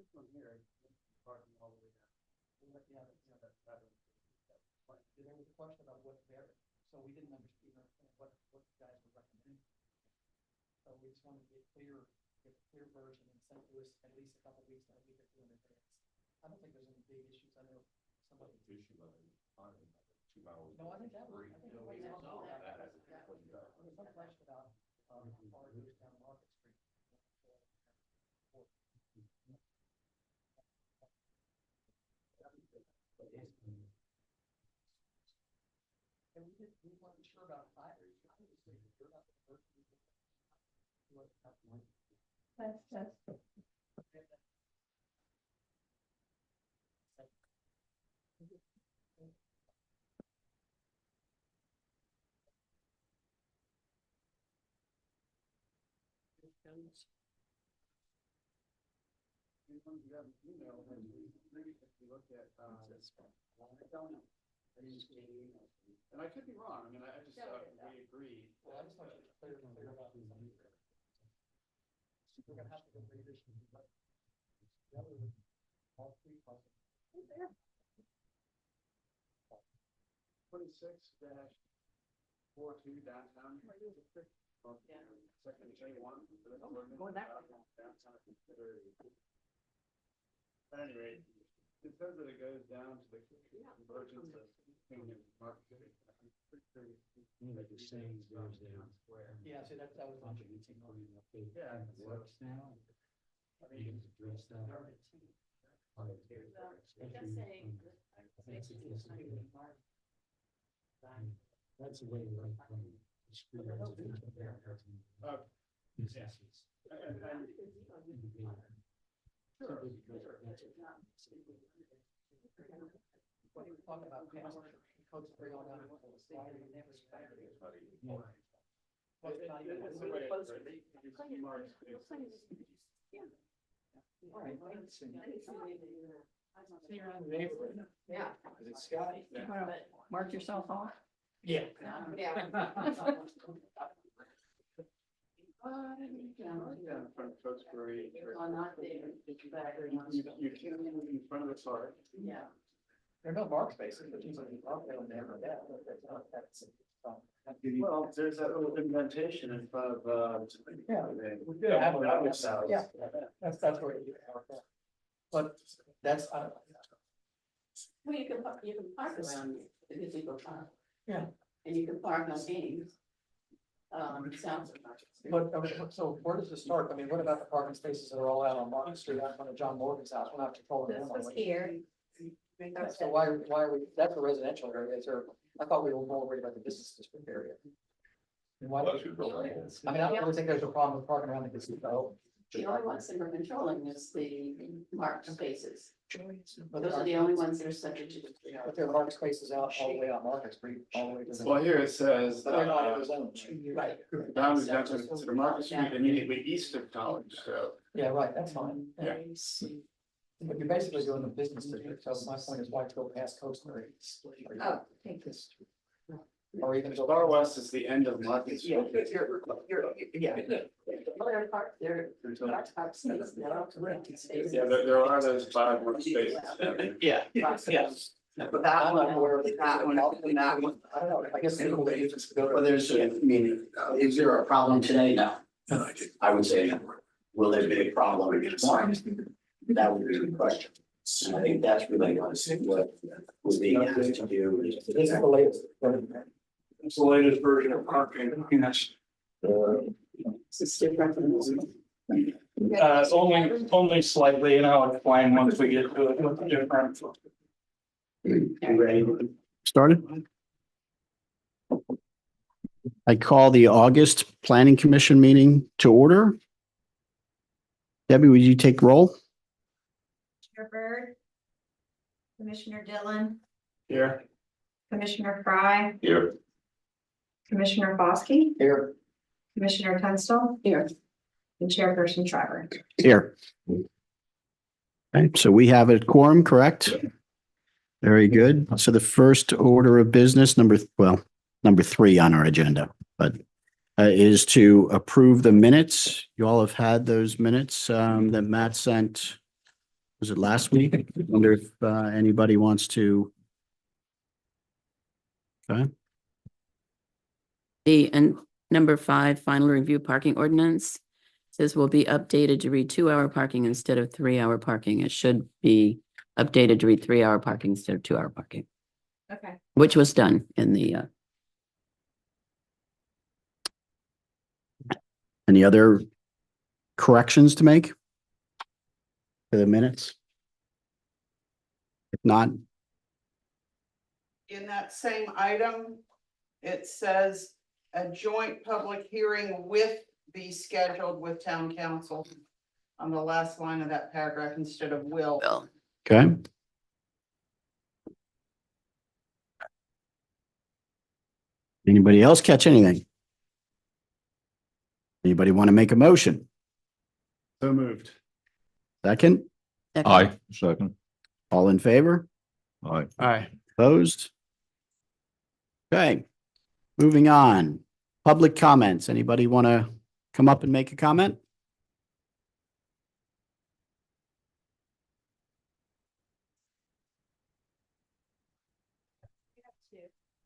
This one here, parking all the way down. There was a question about what there, so we didn't understand what the guys were recommending. So we just wanted to get a clear version and send to us at least a couple of weeks, a week or two in advance. I don't think there's any big issues. I know somebody. Issue of 2 hours. No, I think that was. I think No, everybody we else know knew that. There was some question about how far it goes down Market Street. And we weren't sure about either. I was sure about the first. That's. You have an email, and if you look at, I don't know. And I could be wrong. I mean, I just, we agree. Well, I just want you to clear about this. We're gonna have to go through this. All three questions. 26-42 downtown. Second J1. Going that At any rate, it says that it goes down to the convergence of King and Market Street. Like you're saying, goes down. Yeah, so that was. Yeah. Works now. I mean, Address that. That's the way right from the street. Businesses. Sure. What are you talking about? Coach Spring on down to the state. Yeah. Is it Scott? Mark yourself off. Yeah. Yeah. From Cokesbury. Not there. You can't move in front of the car. Yeah. There are no mark spaces, but usually you park there when they ever get. Well, there's that little indentation in front of, yeah. Yeah, that's where you park. But that's, Well, you can park around the gazebo park. Yeah. And you can park on games. Sounds. but, so where does it start? I mean, what about the parking spaces that are all out on Market Street, out in front of John Morgan's house? We're not controlling them. This was here. So why are we, that's a residential area, is there, I thought we were more worried about the business district area. And why, I mean, I don't really think there's a problem with parking around the gazebo. The only ones that we're controlling is the marked spaces. But Those are the only ones that are subject to. But there are marked spaces out all the way on Market Street, all the way to the. Well, here it says, But they're not in the zone. Right. boundaries down to the Market Street immediately east of College, so. Yeah, right, that's fine. Yeah. But you're basically doing the business district, so my point is why go past Cokesbury? Oh, take this. Or even go. Far west is the end of Market Street. Yeah. Well, they're parked, they're parked spaces, they're all rented spaces. Yeah, there are those 5 more spaces. Yeah, yes. But that one, that one. I don't know, I guess. Well, there's, I mean, is there a problem today? No. I would say, will there be a problem tomorrow? That would be the question. And I think that's really what would be asked to do. This is the latest. It's the latest version of parking, yes. It's different from this one. Only slightly, and I'll explain once we get to it, what's different. Started. I call the August Planning Commission meeting to order. Debbie, would you take roll? Commissioner Byrd, Commissioner Dillon, Here. Commissioner Fry, Here. Commissioner Foskey, Here. Commissioner Tunstall, Here. and Chairperson Shriver. Here. Okay, so we have a quorum, correct? Very good. So the first order of business, number 3 on our agenda, but is to approve the minutes. You all have had those minutes that Matt sent Was it last week? I wonder if anybody wants to. Okay, And number 5, final review parking ordinance says will be updated to read 2-hour parking instead of 3-hour parking. It should be updated to read 3-hour parking instead of 2-hour parking, Okay. which was done in the, any other corrections to make? For the minutes? If not, In that same item, it says a joint public hearing with be scheduled with town council. On the last line of that paragraph instead of will. bill. okay. Anybody else catch anything? Anybody want to make a motion? So moved. Second, Second. all in favor? Aye. Aye. Opposed? Okay, moving on. Public comments. Anybody want to come up and make a comment?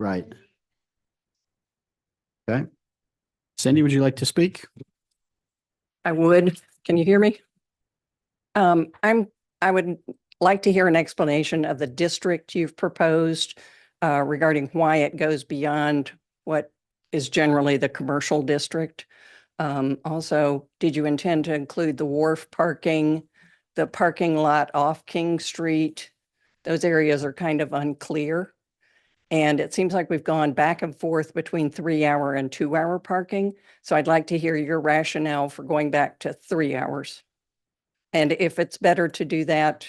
Right. Okay. Cindy, would you like to speak? I would. Can you hear me? I would like to hear an explanation of the district you've proposed regarding why it goes beyond what is generally the commercial district. Also, did you intend to include the wharf parking, the parking lot off King Street? Those areas are kind of unclear. And it seems like we've gone back and forth between 3-hour and 2-hour parking. So I'd like to hear your rationale for going back to 3 hours. And if it's better to do that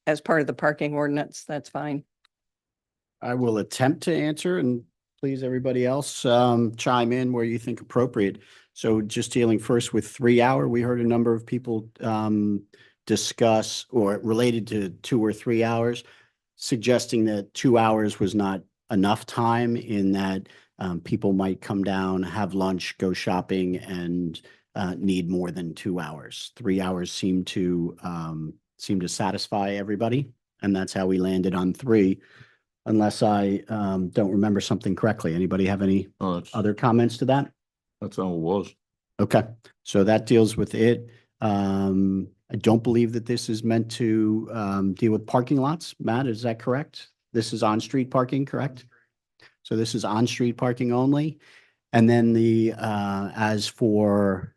as part of the parking ordinance, that's fine. I will attempt to answer, and please, everybody else, chime in where you think appropriate. So just dealing first with 3-hour, we heard a number of people discuss or related to 2 or 3 hours, suggesting that 2 hours was not enough time, in that people might come down, have lunch, go shopping, and need more than 2 hours. 3 hours seem to satisfy everybody, and that's how we landed on 3. Unless I don't remember something correctly. Anybody have any other comments to that? That's how it was. Okay, so that deals with it. I don't believe that this is meant to deal with parking lots. Matt, is that correct? This is on-street parking, correct? So this is on-street parking only. And then as for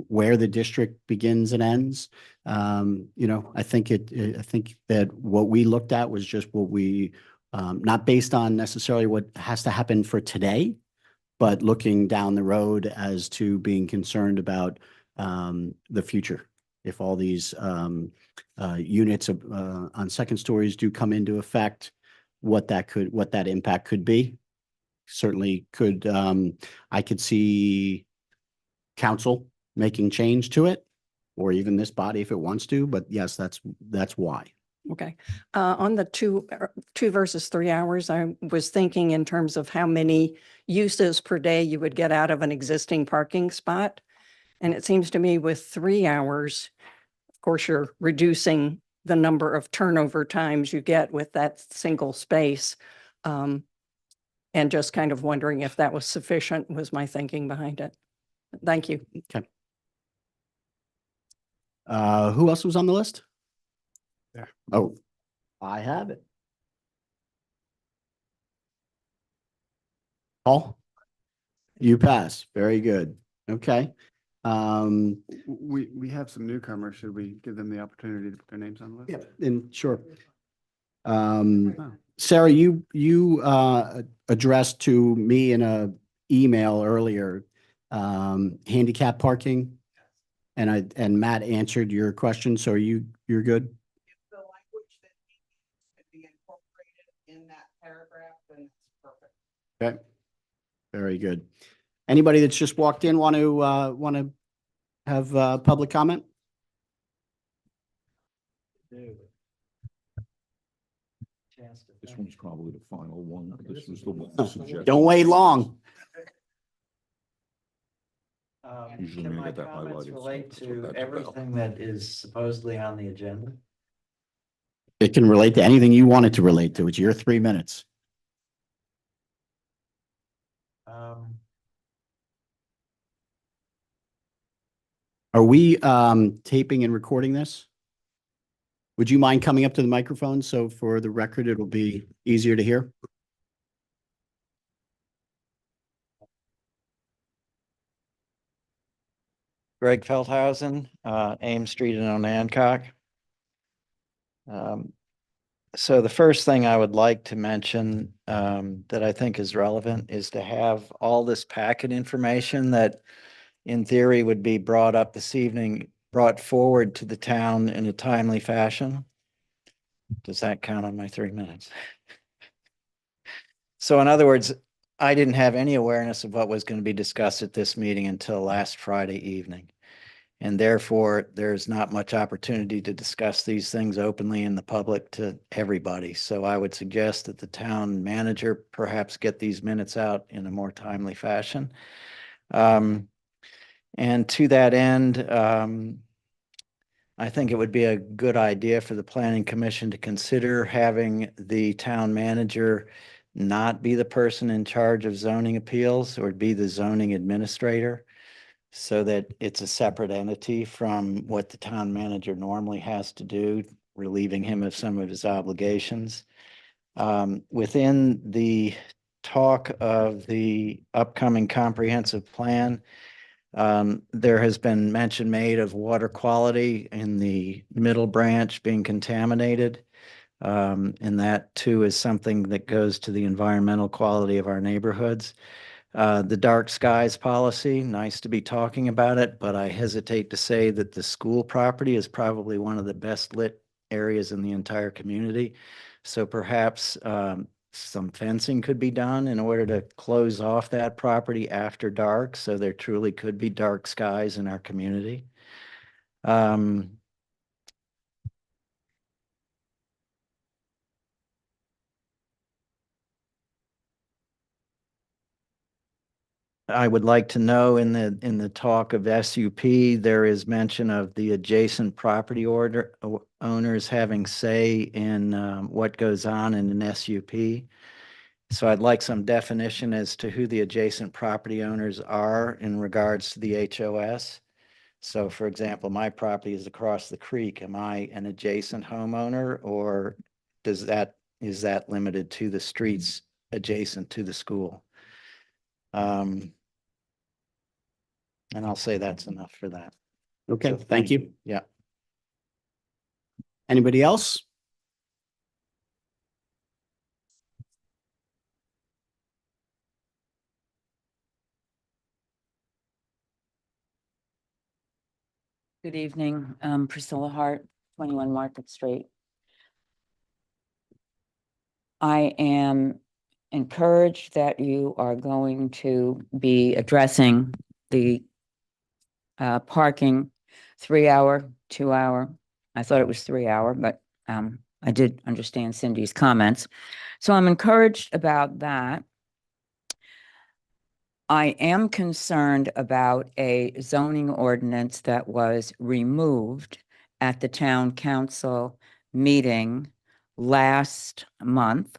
where the district begins and ends, I think that what we looked at was just what we, not based on necessarily what has to happen for today, but looking down the road as to being concerned about the future. If all these units on second stories do come into effect, what that impact could be. Certainly could, I could see council making change to it, or even this body if it wants to, but yes, that's why. Okay. On the 2 versus 3 hours, I was thinking in terms of how many uses per day you would get out of an existing parking spot. And it seems to me with 3 hours, of course, you're reducing the number of turnover times you get with that single space. And just kind of wondering if that was sufficient was my thinking behind it. Thank you. Okay. Who else was on the list? There. Oh, I have it. Paul? You pass. Very good. Okay. We have some newcomers. Should we give them the opportunity to put their names on the list? Yeah, and sure. Oh. Sarah, you addressed to me in a email earlier, handicap parking. And Matt answered your question. So you're good? If the language that he used could be incorporated in that paragraph, then it's perfect. Okay. Very good. Anybody that's just walked in want to have public comment? This one's probably the final one. This was the one suggested. Don't wait long. Usually Can we my get that comments highlighted, so relate that's what to that's about. everything that is supposedly on the agenda? It can relate to anything you want it to relate to. It's your 3 minutes. Are we taping and recording this? Would you mind coming up to the microphone so for the record it'll be easier to hear? Greg Feldhausen, Ames Street in Onancock. So the first thing I would like to mention that I think is relevant is to have all this packet information that in theory would be brought up this evening, brought forward to the town in a timely fashion. Does that count on my 3 minutes? So in other words, I didn't have any awareness of what was going to be discussed at this meeting until last Friday evening. And therefore, there's not much opportunity to discuss these things openly in the public to everybody. So I would suggest that the town manager perhaps get these minutes out in a more timely fashion. And to that end, I think it would be a good idea for the planning commission to consider having the town manager not be the person in charge of zoning appeals or be the zoning administrator, so that it's a separate entity from what the town manager normally has to do, relieving him of some of his obligations. Within the talk of the upcoming comprehensive plan, there has been mention made of water quality in the middle branch being contaminated. And that too is something that goes to the environmental quality of our neighborhoods. The dark skies policy, nice to be talking about it, but I hesitate to say that the school property is probably one of the best lit areas in the entire community. So perhaps some fencing could be done in order to close off that property after dark, so there truly could be dark skies in our community. I would like to know in the talk of SUP, there is mention of the adjacent property owners having say in what goes on in an SUP. So I'd like some definition as to who the adjacent property owners are in regards to the HOS. So for example, my property is across the creek. Am I an adjacent homeowner, or is that limited to the streets adjacent to the school? And I'll say that's enough for that. Okay, So thank you. Yeah. Anybody else? Good evening, Priscilla Hart, 21 Market Street. I am encouraged that you are going to be addressing the parking 3 hour, 2 hour. I thought it was 3 hour, but I did understand Cindy's comments. So I'm encouraged about that. I am concerned about a zoning ordinance that was removed at the town council meeting last month.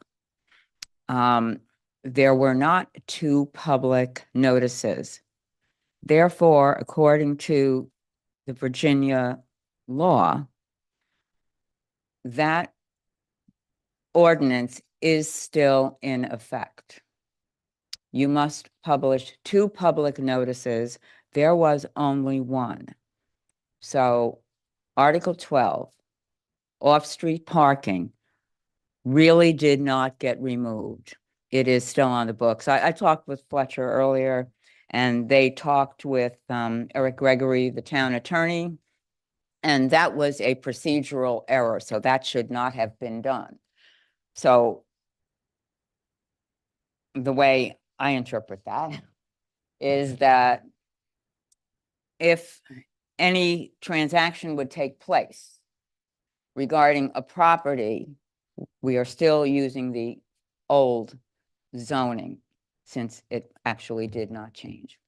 There were not 2 public notices. Therefore, according to the Virginia law, that ordinance is still in effect. You must publish 2 public notices. There was only 1. So Article 12, off-street parking, really did not get removed. It is still on the books. I talked with Fletcher earlier, and they talked with Eric Gregory, the town attorney, and that was a procedural error. So that should not have been done. So the way I interpret that is that if any transaction would take place regarding a property, we are still using the old zoning since it actually did not change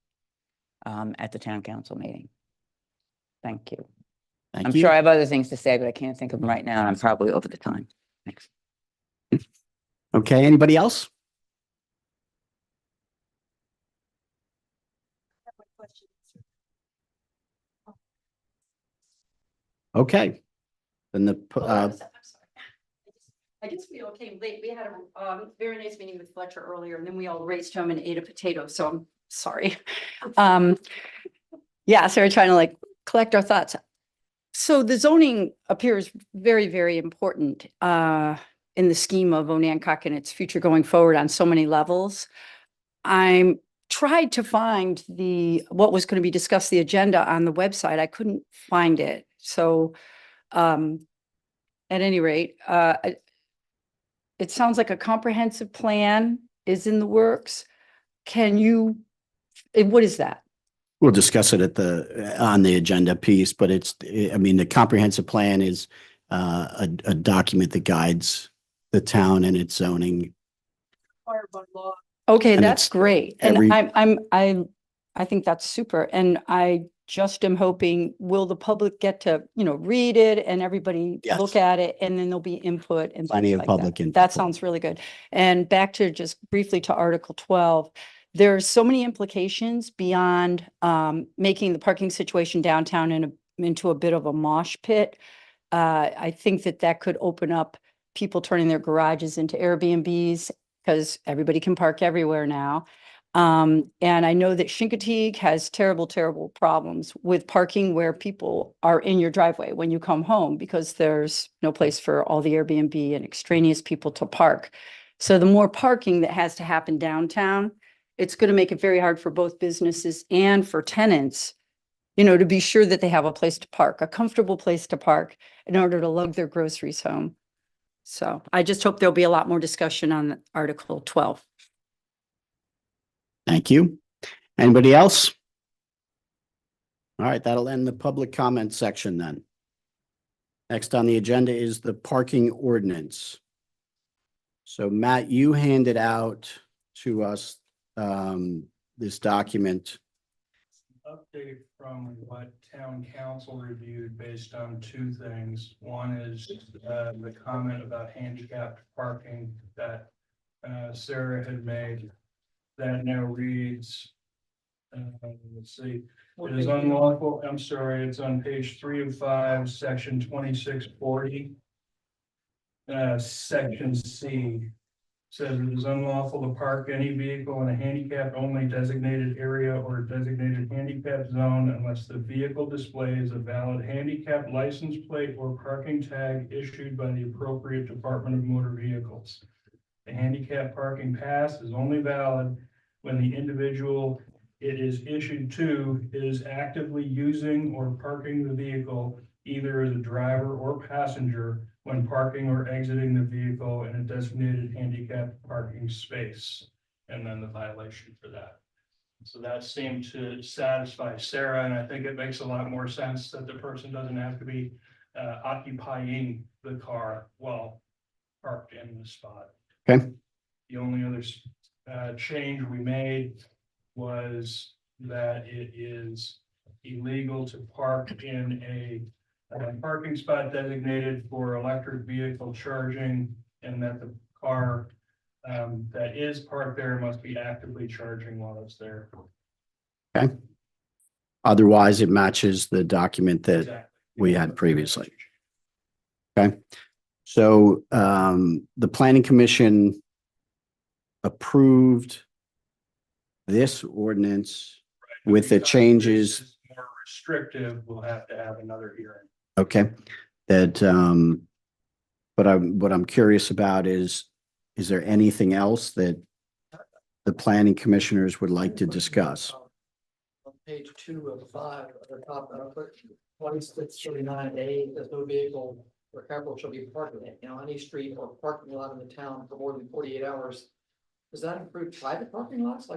at the town council meeting. Thank you. Thank I'm you. sure I have other things to say, but I can't think of them right now, and I'm probably over the time. Thanks. Okay, anybody else? Okay. Then I'm sorry. I guess we all came late. We had a very nice meeting with Fletcher earlier and then we all raced home and ate a potato. So I'm sorry. Yeah, so we're trying to like collect our thoughts. So the zoning appears very, very important in the scheme of Onancock and its future going forward on so many levels. I'm tried to find what was going to be discussed, the agenda on the website. I couldn't find it. So at any rate, it sounds like a comprehensive plan is in the works. What is that? We'll discuss it on the agenda piece, but I mean, the comprehensive plan is a document that guides the town and its zoning. Okay, And that's it's great. every- And I think that's super. And I just am hoping, will the public get to, read it and everybody Yes. look at it and then there'll be input and Plenty things of like public that. input. That sounds really good. And back to just briefly to Article 12, there's so many implications beyond making the parking situation downtown into a bit of a mosh pit. I think that could open up people turning their garages into Airbnbs because everybody can park everywhere now. And I know that Chincoteague has terrible, terrible problems with parking where people are in your driveway when you come home because there's no place for all the Airbnb and extraneous people to park. So the more parking that has to happen downtown, it's going to make it very hard for both businesses and for tenants, to be sure that they have a place to park, a comfortable place to park in order to lug their groceries home. So I just hope there'll be a lot more discussion on Article 12. Thank you. Anybody else? All right, that'll end the public comment section then. Next on the agenda is the parking ordinance. So Matt, you handed out to us this document. Update from what town council reviewed based on two things. One is the comment about handicapped parking that Sarah had made. That now reads, let's see, it is unlawful, I'm sorry, it's on page 3 of 5, section 2640. Section C says it is unlawful to park any vehicle in a handicap-only designated area or designated handicap zone unless the vehicle displays a valid handicap license plate or parking tag issued by the appropriate Department of Motor Vehicles. The handicap parking pass is only valid when the individual it is issued to is actively using or parking the vehicle either as a driver or passenger when parking or exiting the vehicle in a designated handicap parking space. And then the violation for that. So that seemed to satisfy Sarah, and I think it makes a lot more sense that the person doesn't have to be occupying the car while parked in the spot. Okay. The only other change we made was that it is illegal to park in a parking spot designated for electric vehicle charging, and that the car that is parked there must be actively charging while it's there. Okay. Otherwise, it matches the document that Exactly. we had previously. Okay. So the planning commission approved this ordinance with the Because changes. this is more restrictive, we'll have to have another hearing. Okay, that, what I'm curious about is there anything else that the planning commissioners would like to discuss? On page 2 of 5, at the top, 2639A, there's no vehicle or capital shall be parked in any street or parking lot in the town for more than 48 hours. Does that include private parking lots,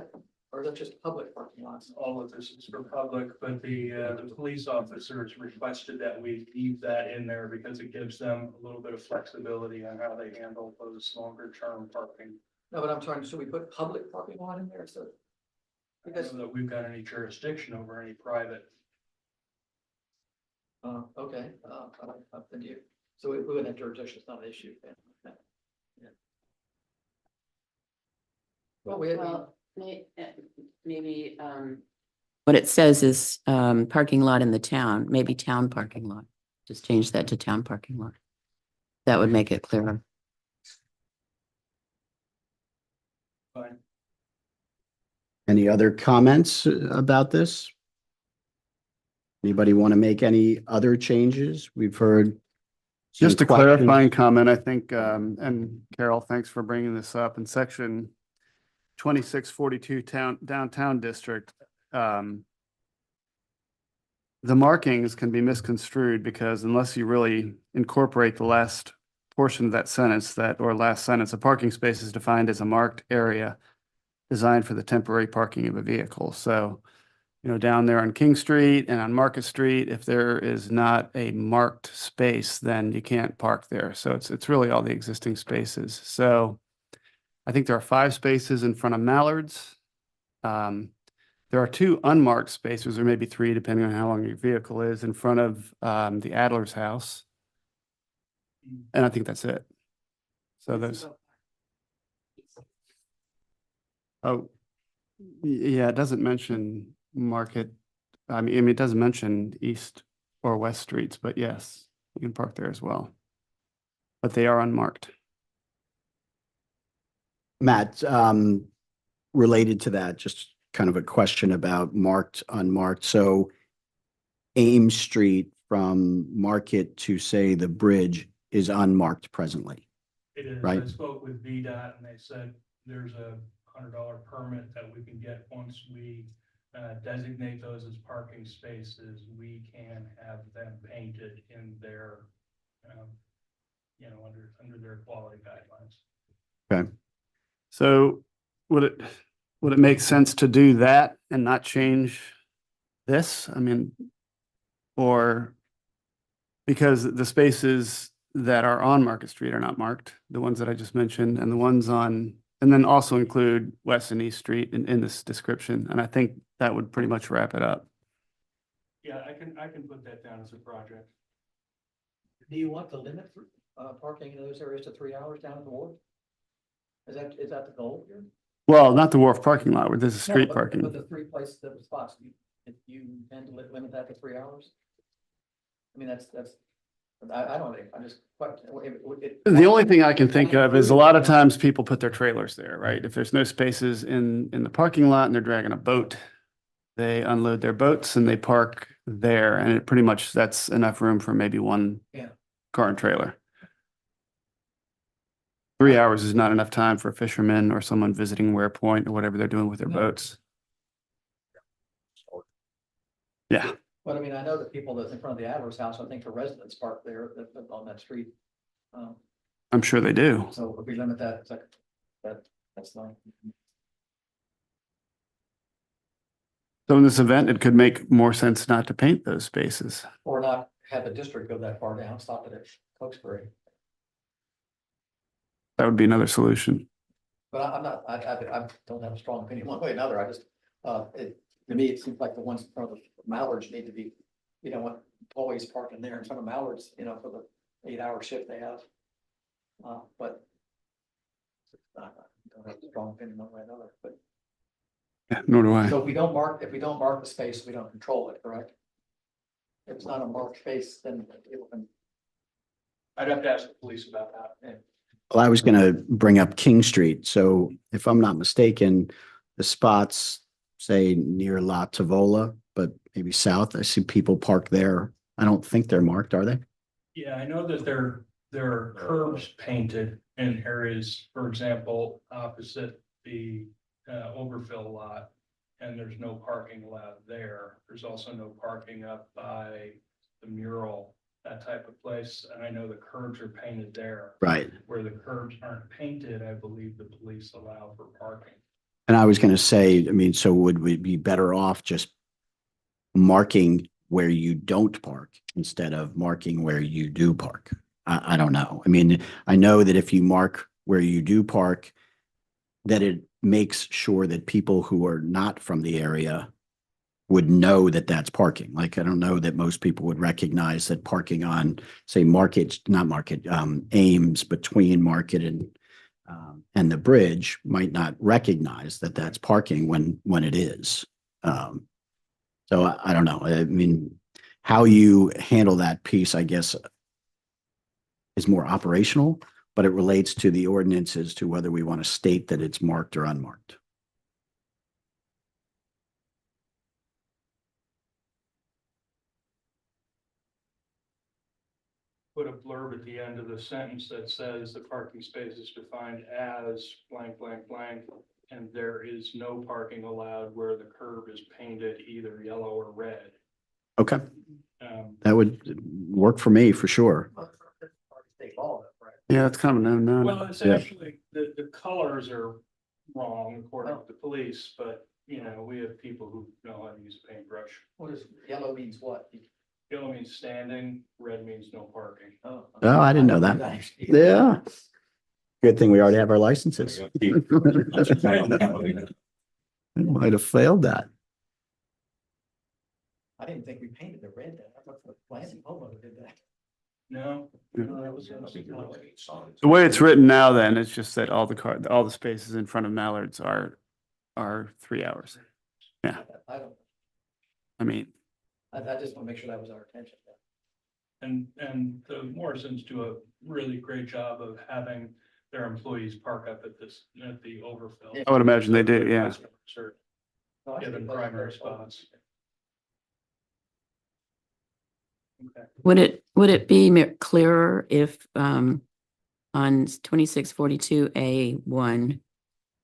or is that just public parking lots? All of this is for public, but the police officers requested that we leave that in there because it gives them a little bit of flexibility on how they handle those longer term parking. No, but I'm trying, should we put public parking lot in there? So, I don't know that we've got any jurisdiction over any private. Okay, then you, so we wouldn't have jurisdiction, it's not an issue. Yeah. Yeah. Well, we had, Well, maybe, what it says is, parking lot in the town, maybe town parking lot. Just change that to town parking lot. That would make it clearer. Fine. Any other comments about this? Anybody want to make any other changes? We've heard. some Just a questions. clarifying comment, I think, and Carol, thanks for bringing this up in section 2642 downtown district. The markings can be misconstrued because unless you really incorporate the last portion of that sentence, last sentence, a parking space is defined as a marked area designed for the temporary parking of a vehicle. So, down there on King Street and on Market Street, if there is not a marked space, then you can't park there. So it's really all the existing spaces. So I think there are 5 spaces in front of Mallard's. There are 2 unmarked spaces, or maybe 3, depending on how long your vehicle is, in front of the Adler's house. And I think that's it. So yeah, it doesn't mention Market. I mean, it doesn't mention East or West Streets, but yes, you can park there as well. But they are unmarked. Matt, related to that, just kind of a question about marked, unmarked. So Ames Street from Market to, say, the bridge is unmarked presently. It is. Right. I spoke with VDOT and they said there's a $100 permit that we can get once we designate those as parking spaces. We can have them painted in their, under their quality guidelines. Okay. So would it make sense to do that and not change this? I mean, or because the spaces that are on Market Street are not marked, the ones that I just mentioned, and the ones on, and then also include West and East Street in this description. And I think that would pretty much wrap it up. Yeah, I can put that down as a project. do you want to limit parking in those areas to 3 hours down at the wharf? Is that the goal here? Well, not the wharf parking lot, where this is No, street but parking. the 3 places, the spots, you intend to limit that to 3 hours? I mean, that's, I don't think, I just. The only thing I can think of is a lot of times people put their trailers there, right? If there's no spaces in the parking lot and they're dragging a boat, they unload their boats and they park there, and it pretty much, that's enough room for maybe one Yeah. car and trailer. 3 hours is not enough time for a fisherman or someone visiting Ware Point or whatever they're doing with their No. boats. Yeah. But I mean, I know that people that's in front of the Adler's house, I think the residents park there on that street. I'm sure they do. So if we limit that, it's like, that's fine. So in this event, it could make more sense not to paint those spaces. Or not have the district go that far down, stop it at Cokesbury. That would be another solution. But I'm not, I don't have a strong opinion one way or another. I just, to me, it seems like the ones in front of the Mallards need to be, always parking there in front of Mallards, for the 8-hour shift they have. But I don't have a strong opinion one way or another, but. Yeah, nor do I. So if we don't mark the space, we don't control it, correct? If it's not a marked space, then people can. I'd have to ask the police about that. Well, I was going to bring up King Street. So if I'm not mistaken, the spots, say near La Tavola, but maybe south, I see people park there. I don't think they're marked, are they? Yeah, I know that there are curbs painted in areas, for example, opposite the overfill lot. And there's no parking allowed there. There's also no parking up by the mural, that type of place. And I know the curbs are painted there. Right. Where the curbs aren't painted, I believe the police allow for parking. And I was going to say, I mean, so would we be better off just marking where you don't park instead of marking where you do park? I don't know. I mean, I know that if you mark where you do park, that it makes sure that people who are not from the area would know that that's parking. Like, I don't know that most people would recognize that parking on, say, Ames between Market and the bridge might not recognize that that's parking when it is. So I don't know. I mean, how you handle that piece, I guess, is more operational, but it relates to the ordinance as to whether we want to state that it's marked or unmarked. Put a blurb at the end of the sentence that says the parking space is defined as blank, blank, blank. And there is no parking allowed where the curb is painted either yellow or red. Okay, that would work for me for sure. State law, right? Yeah, it's kind of a no, Well, no. it's Yeah. actually, the colors are wrong according to the police, but you know, we have people who know how to use a paintbrush. What is, yellow means what? Yellow means standing, red means no parking. Oh, I didn't know that. Yeah. Good thing we already have our licenses. Might have failed that. I didn't think we painted the red. I thought the planning homeowner did that. No. That was. The way it's written now, then, it's just that all the spaces in front of Mallards are 3 hours. Yeah, I don't, I mean, I just want to make sure that was our intention. And the Morrisons do a really great job of having their employees park up at the overfill. I would imagine they do, yeah. Customers are given primary spots. Okay. Would it be clearer if, on 2642A1,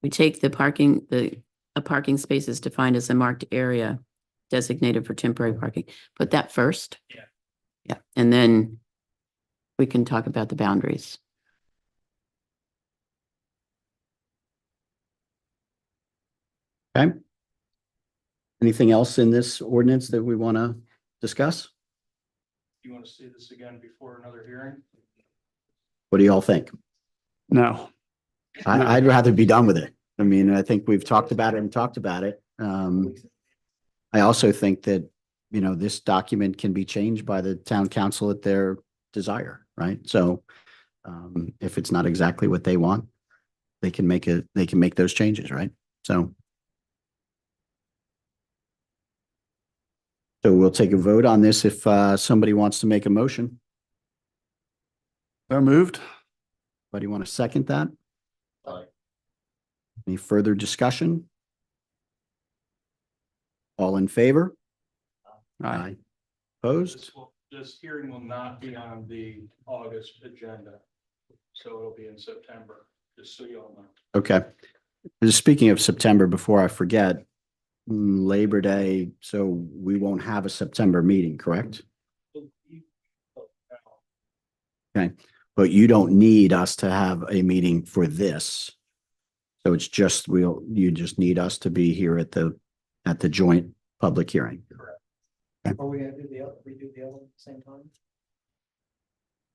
we take a parking space is defined as a marked area designated for temporary parking, put that first? Yeah. Yeah, and then we can talk about the boundaries. Okay. Anything else in this ordinance that we want to discuss? You want to see this again before another hearing? What do you all think? no. I'd rather be done with it. I mean, I think we've talked about it and talked about it. I also think that, you know, this document can be changed by the town council at their desire, right? So if it's not exactly what they want, they can make those changes, right? So we'll take a vote on this if somebody wants to make a motion. So moved? Anybody want to second that? Aye. Any further discussion? All in favor? Aye. Opposed? This hearing will not be on the August agenda, so it'll be in September, just so you all know. Okay. Just speaking of September, before I forget, Labor Day, so we won't have a September meeting, correct? Okay, but you don't need us to have a meeting for this. So it's just, you just need us to be here at the joint public hearing. Are we gonna do redo the other at the same time?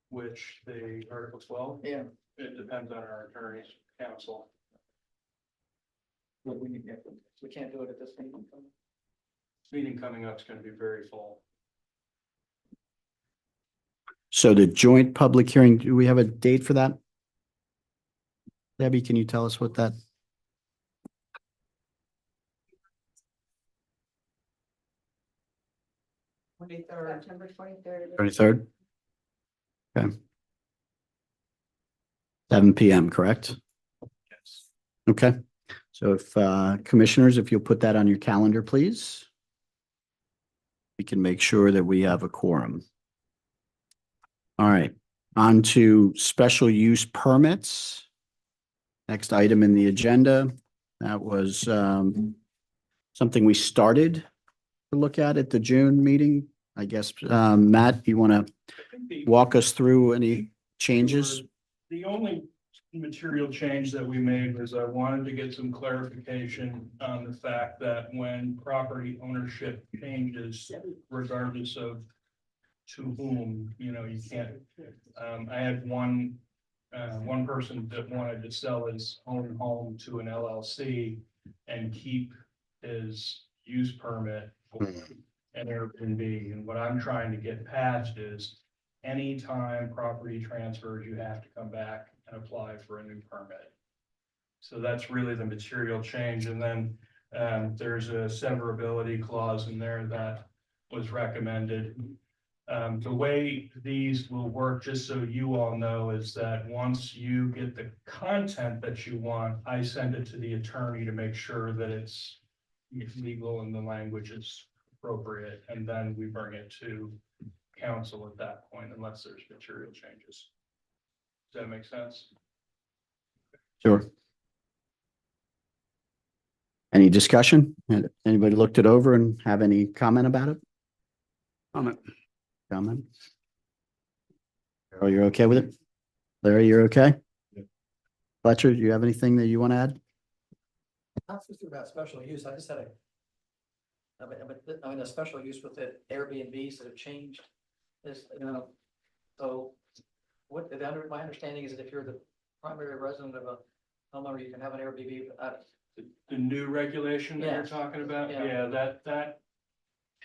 Which the Article 12, Yeah. it depends on our attorney's counsel. But we can't do it at this meeting. Meeting coming up is going to be very full. So the joint public hearing, do we have a date for that? Debbie, can you tell us what that? September 23rd. 23rd? Okay. 7 PM, correct? Yes. Okay, so if commissioners, if you'll put that on your calendar, please. We can make sure that we have a quorum. All right, on to special use permits. Next item in the agenda, that was something we started to look at the June meeting. I guess, Matt, you want to walk us through any changes? The only material change that we made was I wanted to get some clarification on the fact that when property ownership changes, regardless of to whom, you know, you can't, I had one person that wanted to sell his own home to an LLC and keep his use permit for an Airbnb. And what I'm trying to get past is anytime property transfers, you have to come back and apply for a new permit. So that's really the material change. And then there's a severability clause in there that was recommended. The way these will work, just so you all know, is that once you get the content that you want, I send it to the attorney to make sure that it's legal and the language is appropriate, and then we bring it to council at that point, unless there's material changes. Does that make sense? Sure. Any discussion? Anybody looked it over and have any comment about it? Comment. Comment? Carol, you're okay with it? Larry, you're okay? Fletcher, do you have anything that you want to add? Not just about special use, I just had a special use with the Airbnbs that have changed. Is, so what, my understanding is that if you're the primary resident of a homeowner, you can have an Airbnb. The new regulation that you're Yeah. talking about, Yeah. yeah, that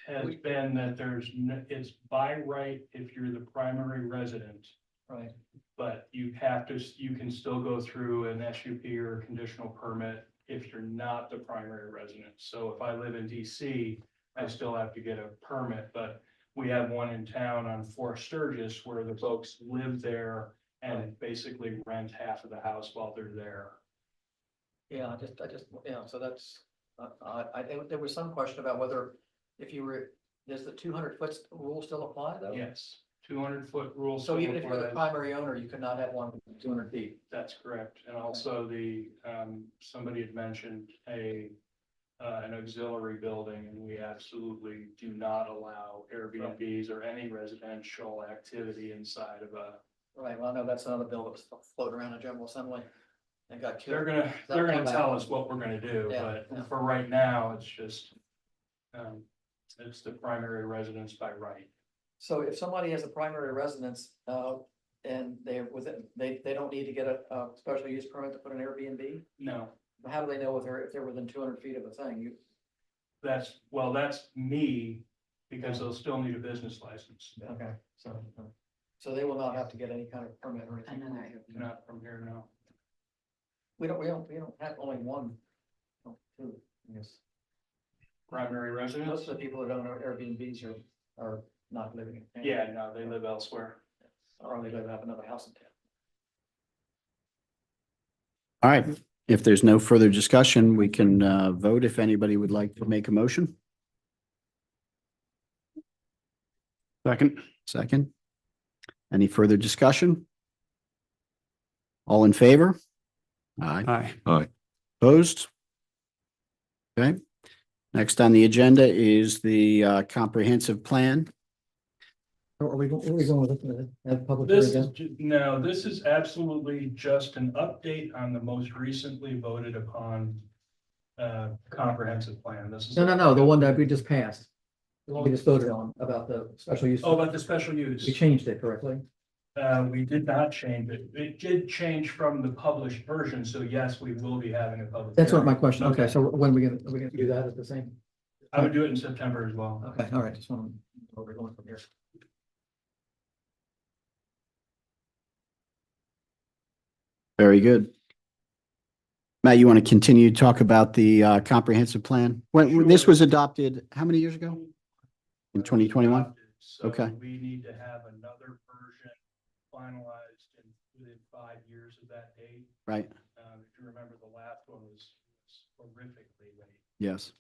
has been that it's by right if you're the primary resident, Right. but you can still go through an SUP or a conditional permit if you're not the primary resident. So if I live in DC, I still have to get a permit, but we have one in town on Fort Sturgis where the folks live there and basically rent half of the house while they're there. Yeah, I just, so that's, there was some question about whether if you were, does the 200-foot rule still apply though? Yes, 200-foot rule. So even if you're the applies. primary owner, you could not have one 200 feet. That's correct. And also somebody had mentioned an auxiliary building, and we absolutely do not allow Airbnbs or any residential activity inside of a. Right, well, I know that's another bill that was floating around in General Assembly and got killed. They're gonna tell us what we're gonna do, Yeah, but yeah. for right now, it's just, it's the primary residence by right. So if somebody has a primary residence, and they're within, they don't need to get a special use permit to put an Airbnb? No, How do they know if they're within 200 feet of a thing? that's me, because they'll still need a business license. Okay, so they will not have to get any kind of permit or anything? Not from here, no. We don't have only one, two, I guess. Primary residence? Most of the people that own Airbnbs are not living in town. Yeah, no, they live elsewhere. Or they live, have another house in town. All right, if there's no further discussion, we can vote if anybody would like to make a motion. Second. Second. Any further discussion? All in favor? Aye. Aye. Opposed? Okay. Next on the agenda is the comprehensive plan. Are we going with it? Have public This is, no, this is absolutely just an update on the most recently voted upon comprehensive plan. This is. No, the one that we just passed. The one we just voted on about the special use. Oh, about the special use. We changed it correctly. We did not change it. It did change from the published version, so yes, we will be having a public. That's what my hearing. question. Okay, so when are we gonna do that at the same? I would do it in September as well. Okay, all right, just want to know where we're going from here. Very good. Matt, you want to continue to talk about the comprehensive plan? When this Sure. was adopted, how many years ago? In 2021? So Okay. we need to have another version finalized within 5 years of that date. Right, If you remember, the last one was horrifically late. yes.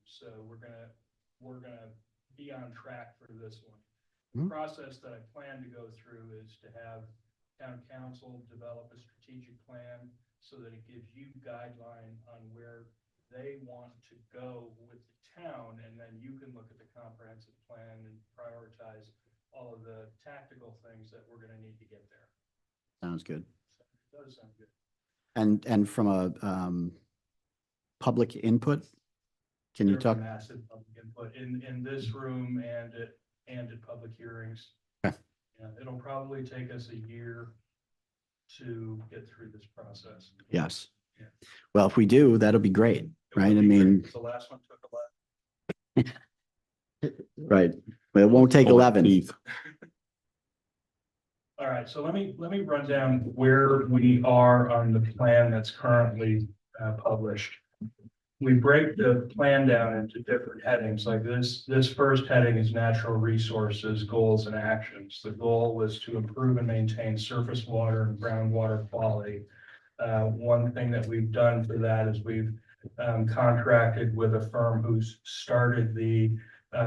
So we're gonna be on track for this one. Mhm. The process that I plan to go through is to have town council develop a strategic plan so that it gives you guideline on where they want to go with the town, and then you can look at the comprehensive plan and prioritize all of the tactical things that we're gonna need to get there. Sounds good. So it does sound good. And from a public input, can you There's talk? Massive public input in this room and at public hearings. Okay. Yeah, it'll probably take us a year to get through this process. Yes. Yeah. Well, if we do, that'll be great, It right? would I be great, mean, 'cause the last one took a lot. Right, but it won't take All the 11. teeth. All right, so let me run down where we are on the plan that's currently published. We break the plan down into different headings, like this first heading is natural resources, goals and actions. The goal was to improve and maintain surface water and groundwater quality. One thing that we've done for that is we've contracted with a firm who's started the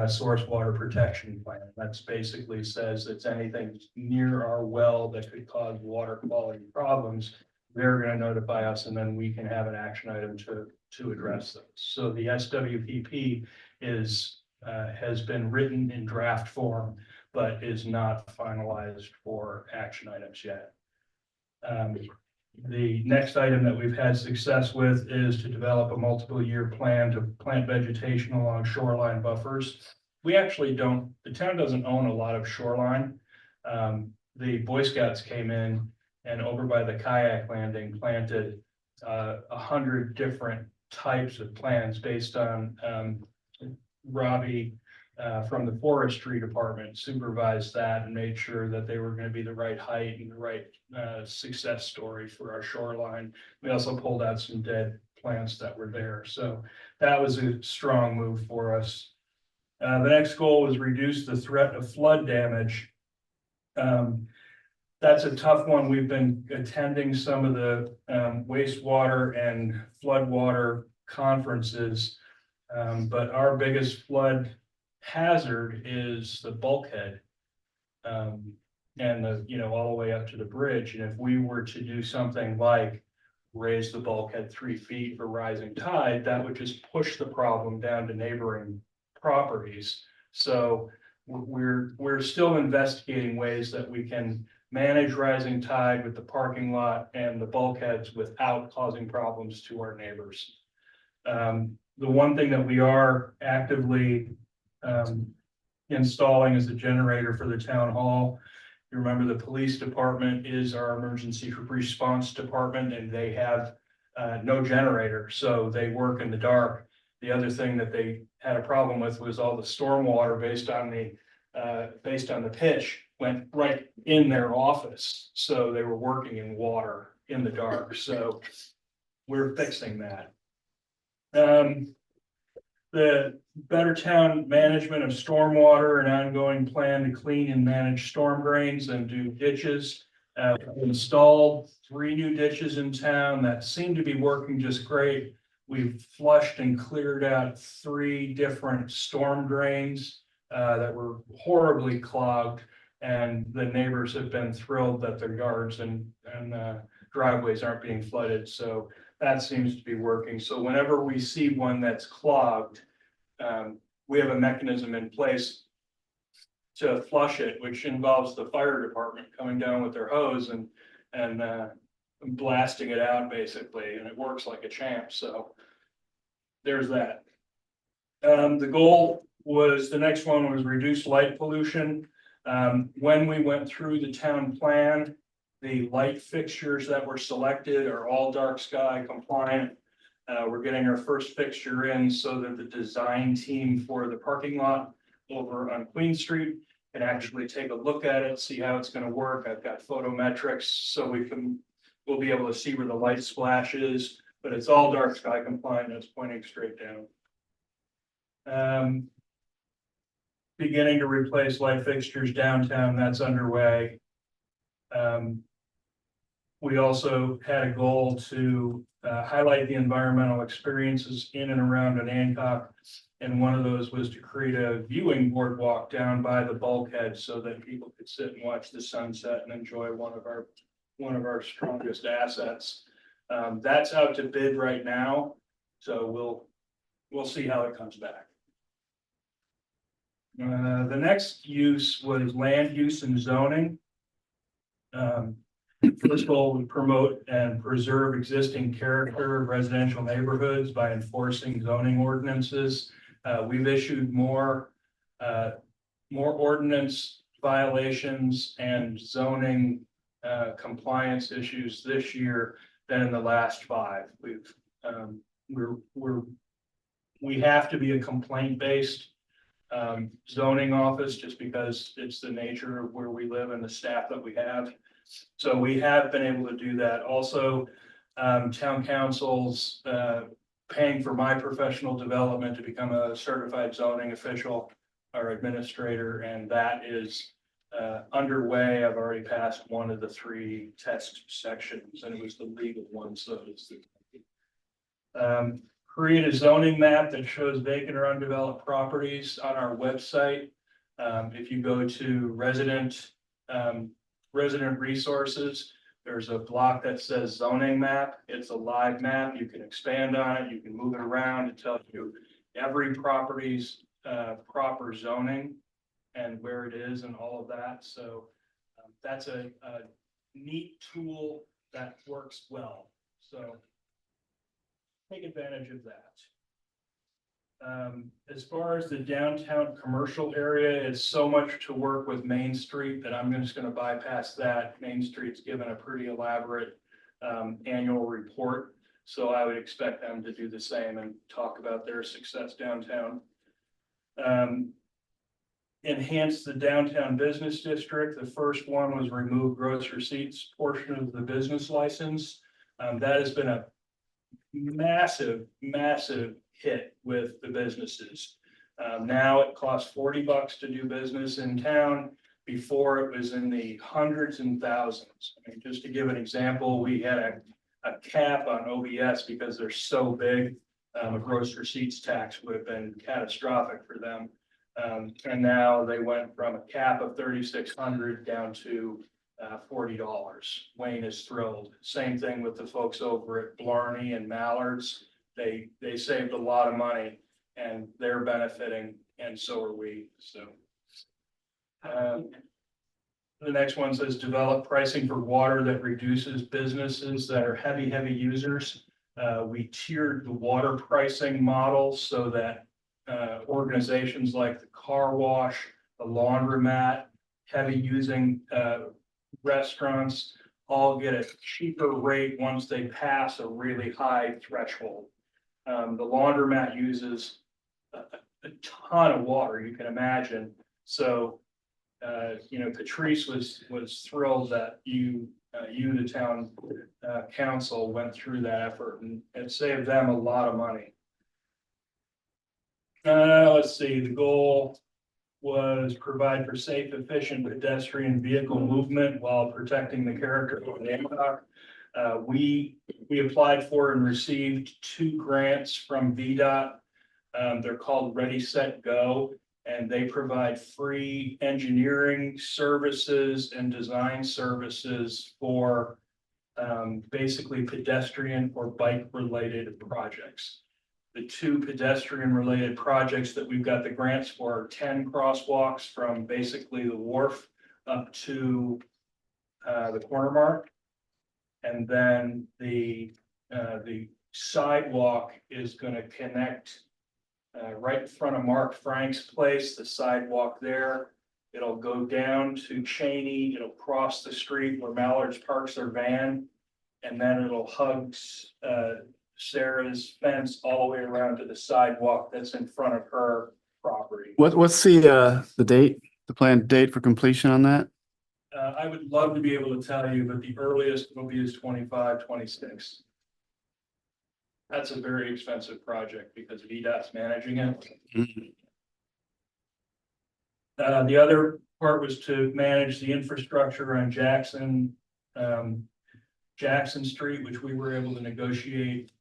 source water protection plan. That's basically says it's anything near our well that could cause water quality problems. They're going to notify us, and then we can have an action item to address those. So the SWPP is has been written in draft form, but is not finalized for action items yet. The next item that we've had success with is to develop a multiple year plan to plant vegetation along shoreline buffers. We actually don't, the town doesn't own a lot of shoreline. The Boy Scouts came in and over by the kayak landing planted 100 different types of plants based on Robbie from the forestry department supervised that and made sure that they were going to be the right height and the right success story for our shoreline. We also pulled out some dead plants that were there. So that was a strong move for us. The next goal was reduce the threat of flood damage. That's a tough one. We've been attending some of the wastewater and floodwater conferences, but our biggest flood hazard is the bulkhead, and all the way up to the bridge. And if we were to do something like raise the bulkhead 3 feet for rising tide, that would just push the problem down to neighboring properties. So we're still investigating ways that we can manage rising tide with the parking lot and the bulkheads without causing problems to our neighbors. The one thing that we are actively installing is a generator for the town hall. You remember the police department is our emergency response department, and they have no generator, so they work in the dark. The other thing that they had a problem with was all the stormwater based on the pitch went right in their office, so they were working in water in the dark. So we're fixing that. The better town management of stormwater and ongoing plan to clean and manage storm drains and do ditches. Installed 3 new ditches in town that seem to be working just great. We've flushed and cleared out 3 different storm drains that were horribly clogged, and the neighbors have been thrilled that their yards and driveways aren't being flooded. So that seems to be working. So whenever we see one that's clogged, we have a mechanism in place to flush it, which involves the fire department coming down with their hose and blasting it out basically, and it works like a champ. So there's that. The goal was, the next one was reduce light pollution. When we went through the town plan, the light fixtures that were selected are all dark sky compliant. We're getting our first fixture in so that the design team for the parking lot over on Queen Street can actually take a look at it, see how it's going to work. I've got photometrics so we'll be able to see where the light splash is, but it's all dark sky compliant. It's pointing straight down. Beginning to replace light fixtures downtown, that's underway. We also had a goal to highlight the environmental experiences in and around Anancock. And one of those was to create a viewing boardwalk down by the bulkhead so that people could sit and watch the sunset and enjoy one of our strongest assets. That's out to bid right now, so we'll see how it comes back. The next use was land use and zoning. First goal would promote and preserve existing character of residential neighborhoods by enforcing zoning ordinances. We've issued more ordinance violations and zoning compliance issues this year than in the last 5. We have to be a complaint-based zoning office, just because it's the nature of where we live and the staff that we have. So we have been able to do that. Also, town council's paying for my professional development to become a certified zoning official or administrator, and that is underway. I've already passed one of the 3 test sections, and it was the legal one, so it's create a zoning map that shows vacant or undeveloped properties on our website. If you go to resident resources, there's a block that says zoning map. It's a live map. You can expand on it. You can move it around. It tells you every property's proper zoning and where it is and all of that. So that's a neat tool that works well. So take advantage of that. As far as the downtown commercial area, it's so much to work with Main Street that I'm just going to bypass that. Main Street's given a pretty elaborate annual report, so I would expect them to do the same and talk about their success downtown. Enhance the downtown business district. The first one was remove gross receipts portion of the business license. That has been a massive hit with the businesses. Now it costs $40 to do business in town. Before it was in the hundreds and thousands. I mean, just to give an example, we had a cap on OBS because they're so big. A gross receipts tax would have been catastrophic for them. And now they went from a cap of $3,600 down to $40. Wayne is thrilled. Same thing with the folks over at Blarney and Mallards. They saved a lot of money and they're benefiting, and so are we. So the next one says develop pricing for water that reduces businesses that are heavy users. We tiered the water pricing model so that organizations like the car wash, the laundromat, heavy using restaurants all get a cheaper rate once they pass a really high threshold. The laundromat uses a ton of water, you can imagine. So, Patrice was thrilled that you, the town council, went through that effort, and it saved them a lot of money. Let's see, the goal was provide for safe, efficient pedestrian vehicle movement while protecting the character of Hancock. We applied for and received 2 grants from VDOT. They're called Ready, Set, Go, and they provide free engineering services and design services for basically pedestrian or bike related projects. The 2 pedestrian related projects that we've got the grants for are 10 crosswalks from basically the wharf up to the corner mark. And then the sidewalk is going to connect right in front of Mark Frank's place, the sidewalk there. It'll go down to Cheney, it'll cross the street where Mallards parks their van, and then it'll hug Sarah's fence all the way around to the sidewalk that's in front of her property. What's the date, the planned date for completion on that? I would love to be able to tell you, but the earliest will be is 25, 26. That's a very expensive project because VDOT's managing it. The other part was to manage the infrastructure on Jackson Street, which we were able to negotiate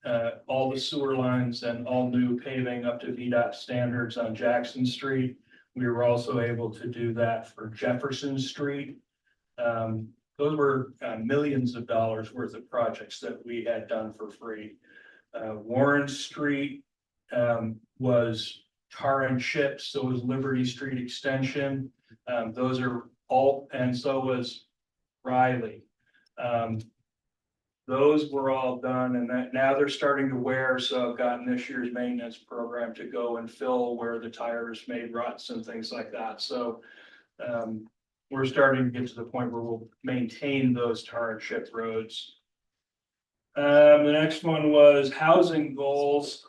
all the sewer lines and all new paving up to VDOT standards on Jackson Street. We were also able to do that for Jefferson Street. Those were millions of dollars worth of projects that we had done for free. Warren Street was tar and chip, so was Liberty Street Extension. Those are all, and so was Riley. Those were all done, and that now they're starting to wear. So I've gotten this year's maintenance program to go and fill where the tires made ruts and things like that. So we're starting to get to the point where we'll maintain those tar and chip roads. The next one was housing goals.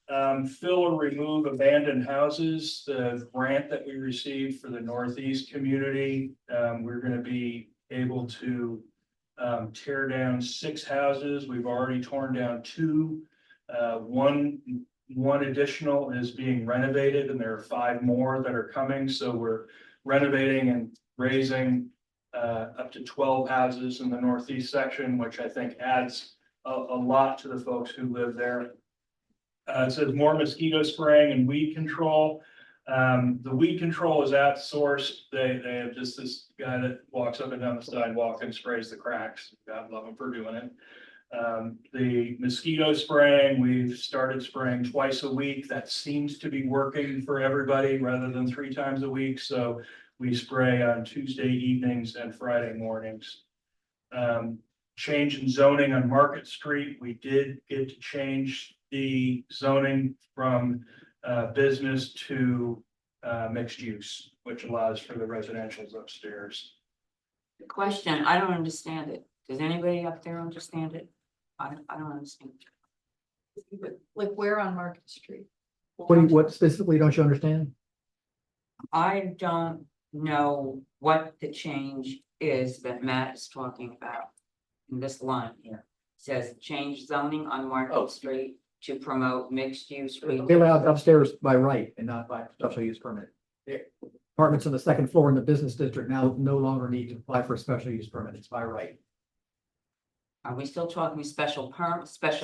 Fill or remove abandoned houses, the grant that we received for the Northeast community, we're gonna be able to tear down 6 houses. We've already torn down 2. One additional is being renovated, and there are 5 more that are coming. So we're renovating and raising up to 12 houses in the Northeast section, which I think adds a lot to the folks who live there. It says more mosquito spraying and weed control. The weed control is outsourced. They have just this guy that walks up and down the sidewalk and sprays the cracks. God love him for doing it. The mosquito spraying, we've started spraying twice a week. That seems to be working for everybody rather than 3 times a week. So we spray on Tuesday evenings and Friday mornings. Change in zoning on Market Street. We did get to change the zoning from business to mixed use, which allows for the residentials upstairs. The question, I don't understand it. Does anybody up there understand it? I don't understand. Like where on Market Street? What specifically don't you understand? I don't know what the change is that Matt is talking about in this line here. It says change zoning on Market Street to promote mixed use. It'll be allowed upstairs by right and not by special use permit. The Apartments on the 2nd floor in the business district now no longer need to apply for a special use permit. It's by right. Are we still talking special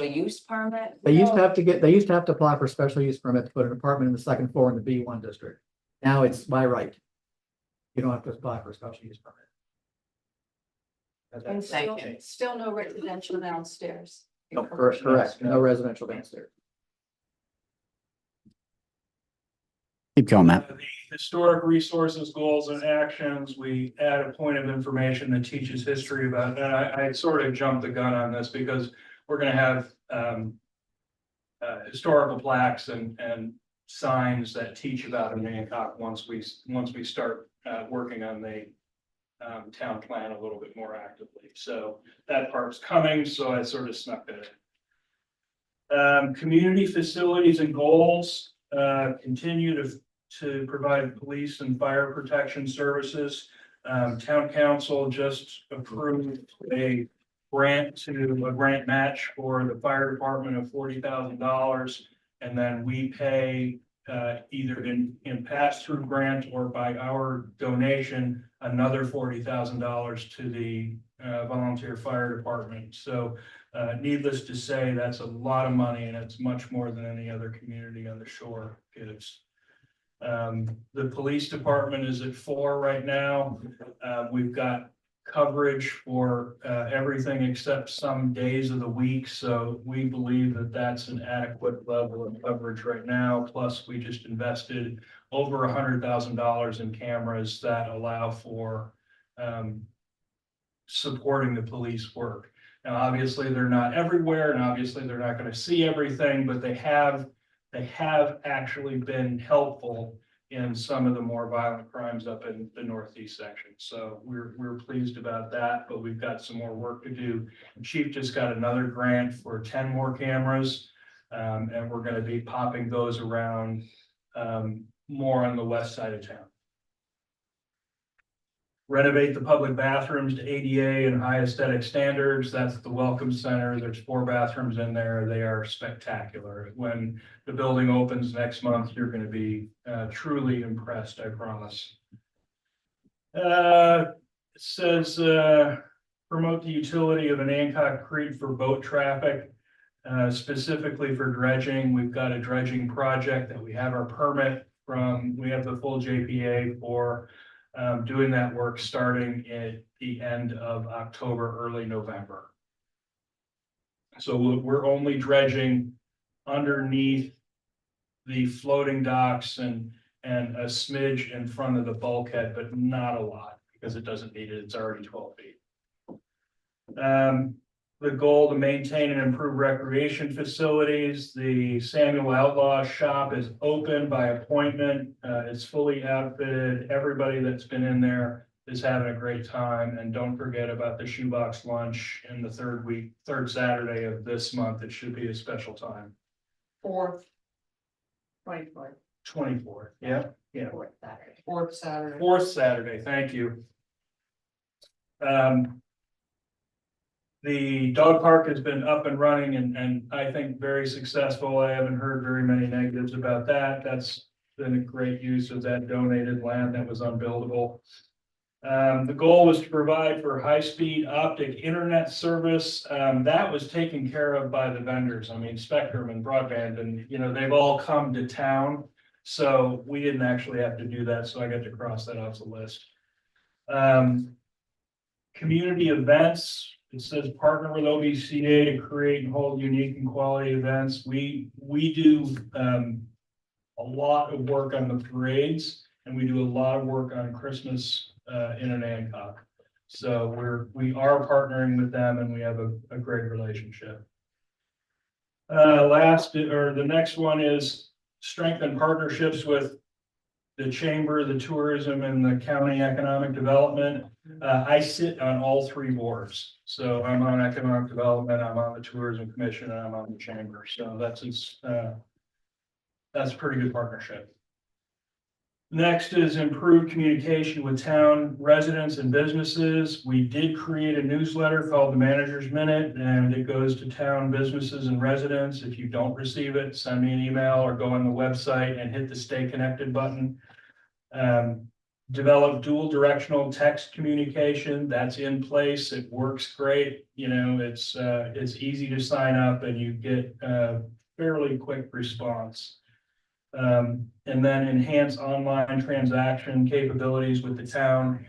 use permit? They used to have to apply for a special use permit to put an apartment in the 2nd floor in the B1 district. Now it's by right. You don't have to apply for a special use permit. And still no residential downstairs. No, correct. No residential downstairs. Keep going, Matt. The historic resources, goals and actions, we add a point of information that teaches history about, and I sort of jumped the gun on this because we're gonna have historical plaques and signs that teach about Hancock once we start working on the town plan a little bit more actively. So that part's coming, so I sort of snuck it in. Community facilities and goals, continue to provide police and fire protection services. Town council just approved a grant match for the fire department of $40,000. And then we pay either in pass-through grant or by our donation, another $40,000 to the volunteer fire department. So needless to say, that's a lot of money, and it's much more than any other community on the shore gives. The police department is at 4 right now. We've got coverage for everything except some days of the week. So we believe that that's an adequate level of coverage right now. Plus, we just invested over $100,000 in cameras that allow for supporting the police work. Now, obviously, they're not everywhere, and obviously they're not going to see everything, but they have actually been helpful in some of the more violent crimes up in the Northeast section. So we're pleased about that, but we've got some more work to do. Chief just got another grant for 10 more cameras, and we're going to be popping those around more on the west side of town. Renovate the public bathrooms to ADA and high aesthetic standards. That's the Welcome Center. There's 4 bathrooms in there. They are spectacular. When the building opens next month, you're going to be truly impressed, I promise. It says promote the utility of Hancock Creek for boat traffic, specifically for dredging. We've got a dredging project that we have our permit from. We have the full JPA for doing that work starting at the end of October, early November. So we're only dredging underneath the floating docks and a smidge in front of the bulkhead, but not a lot because it doesn't need it. It's already 12 feet. The goal to maintain and improve recreation facilities. The Samuel Outlaw shop is open by appointment. It's fully outfitted. Everybody that's been in there is having a great time. And don't forget about the shoebox lunch in the third Saturday of this month. It should be a special time. 4th. 24th, 24th, yeah, yeah. fourth Saturday. Fourth Saturday, thank you. The dog park has been up and running and I think very successful. I haven't heard very many negatives about that. That's been a great use of that donated land that was unbuildable. The goal was to provide for high-speed optic internet service. That was taken care of by the vendors. I mean, Spectrum and Broadband, and, you know, they've all come to town. So we didn't actually have to do that. So I got to cross that off the list. Community events. It says partner with OBCA to create and hold unique and quality events. We do a lot of work on the parades, and we do a lot of work on Christmas in Anacog. So we are partnering with them, and we have a great relationship. The next one is strengthen partnerships with the chamber, the tourism, and the county economic development. I sit on all three boards. So I'm on economic development, I'm on the tourism commission, and I'm on the chamber. So that's a pretty good partnership. Next is improved communication with town residents and businesses. We did create a newsletter called the Manager's Minute, and it goes to town businesses and residents. If you don't receive it, send me an email or go on the website and hit the Stay Connected button. Develop dual directional text communication. That's in place. It works great. You know, it's easy to sign up and you get a fairly quick response. And then enhance online transaction capabilities with the town.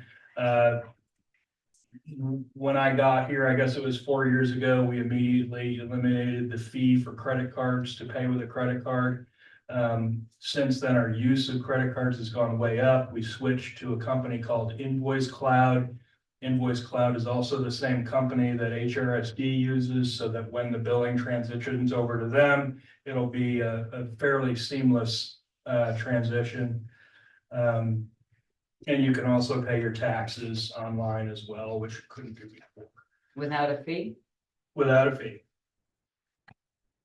When I got here, I guess it was 4 years ago, we immediately eliminated the fee for credit cards to pay with a credit card. Since then, our use of credit cards has gone way up. We switched to a company called Invoice Cloud. Invoice Cloud is also the same company that HRSD uses, so that when the billing transitions over to them, it'll be a fairly seamless transition. And you can also pay your taxes online as well, which you couldn't do before. Without a fee? Without a fee.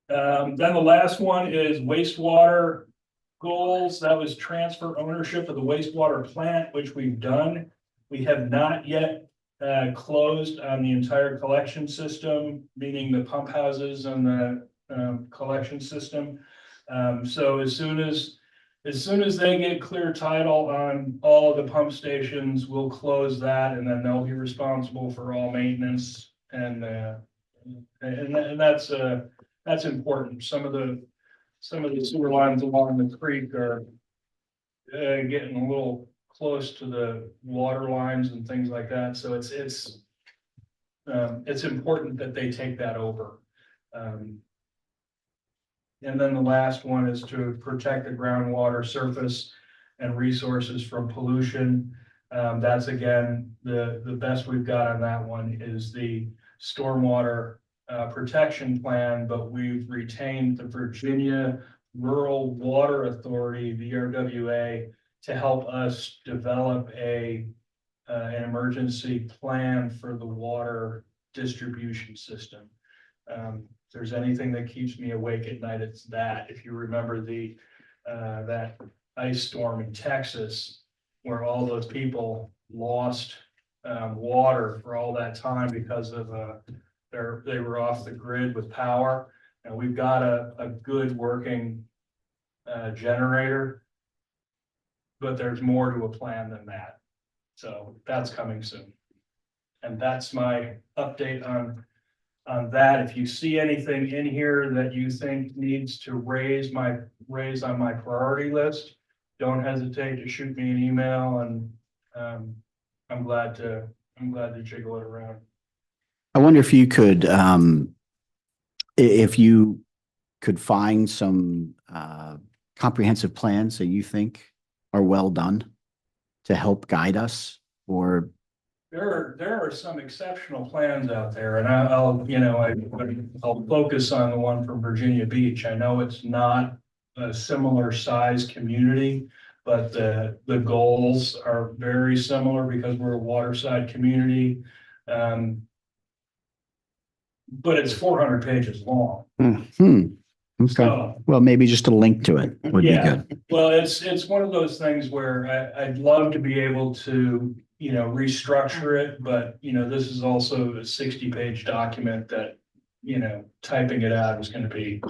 Then the last one is wastewater goals. That was transfer ownership of the wastewater plant, which we've done. We have not yet closed on the entire collection system, meaning the pump houses and the collection system. So as soon as they get clear title on all of the pump stations, we'll close that, and then they'll be responsible for all maintenance. And that's important. Some of the sewer lines along the creek are getting a little close to the water lines and things like that. So it's important that they take that over. And then the last one is to protect the groundwater surface and resources from pollution. That's again, the best we've got on that one is the stormwater protection plan, but we've retained the Virginia Rural Water Authority, VRWA, to help us develop an emergency plan for the water distribution system. If there's anything that keeps me awake at night, it's that. If you remember that ice storm in Texas, where all those people lost water for all that time because of they were off the grid with power, and we've got a good working generator, but there's more to a plan than that. So that's coming soon. And that's my update on that. If you see anything in here that you think needs to raise on my priority list, don't hesitate to shoot me an email, and I'm glad to jiggle it around. I wonder if you could, find some comprehensive plans that you think are well done to help guide us, or There are some exceptional plans out there, and I'll focus on the one from Virginia Beach. I know it's not a similar size community, but the goals are very similar because we're a waterside community. But it's 400 pages long. Okay. So, Well, maybe just a link to it would be Yeah. good. well, it's one of those things where I'd love to be able to, restructure it, but, this is also a 60-page document that, typing it out is gonna be.